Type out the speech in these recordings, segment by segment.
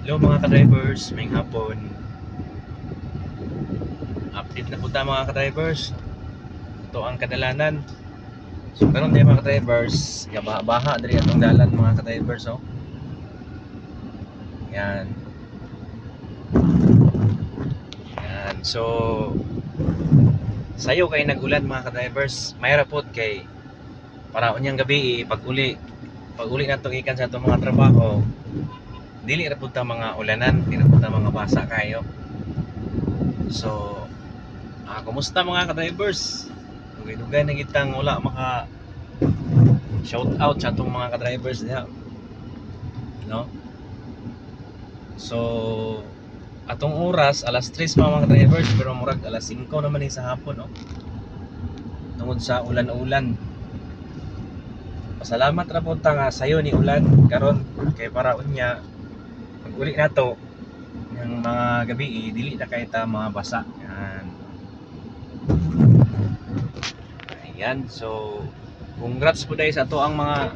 Hello mga ka-drivers, may hapon. Update na po tayo mga ka-drivers. Ito ang kadalanan. So karon tayo mga ka-drivers, baha diri atong dalan mga ka-drivers oh. Yan. Yan. So sayo kay nag-ulan mga ka-drivers. Mayra pod kay para unyang gabi pag-uli nato ikan sa atong mga trabaho. Dili ra pud ta mga ulanan, dili ra pud ta mga basa kayo. So kumusta mga ka-drivers? Dugay-dugay na kitang wala maka shout out sa atong mga ka-drivers diha. No? So atong oras alas 3 mga ka-drivers pero murag alas 5 naman ni sa hapon no. Tungod sa ulan-ulan. Pasalamat ra pud ta nga sayo ni ulan karon kay para unya pag uli nato ng mga gabi dili na kay ta mga basa. Ayan, so congrats po dahil sa to ang mga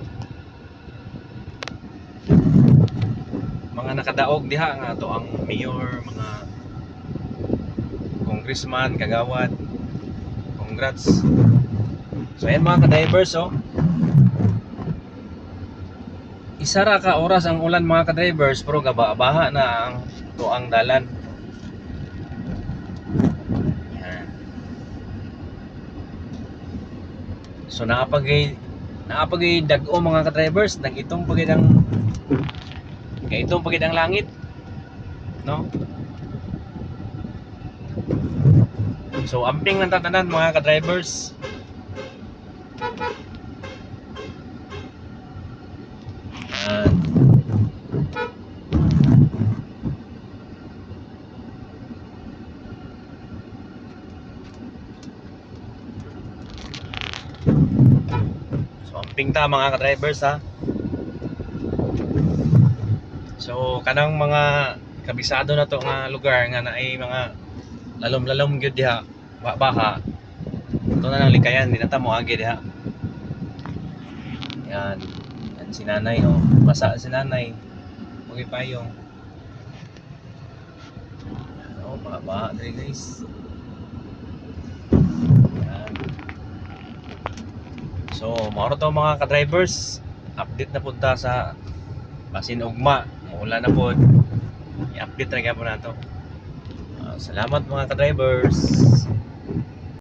nakadaog diha nga to ang mayor, mga congressman, kagawad. Congrats. So ayan mga ka-drivers oh. Isa ra ka oras ang ulan mga ka-drivers pero gaba-baha na ang to ang dalan. So naapagay dag-o mga ka-drivers, nagitong pagid ang langit, no? So amping ng tatanan mga ka-drivers. So amping ta mga ka-drivers ha. So kanang mga kabisado na to nga lugar nga naay mga lalom-lalom gyud diha, baha. Ito na lang likayan, di na ta mo agi diha. Yan. Yan si nanay oh. Basa si nanay. Okay payong. Yan oh, baha diri guys. Yan. So, mauro to mga ka-drivers. Update na punta sa basin ugma. Maulan na po. I-update na po na to. Salamat mga ka-drivers.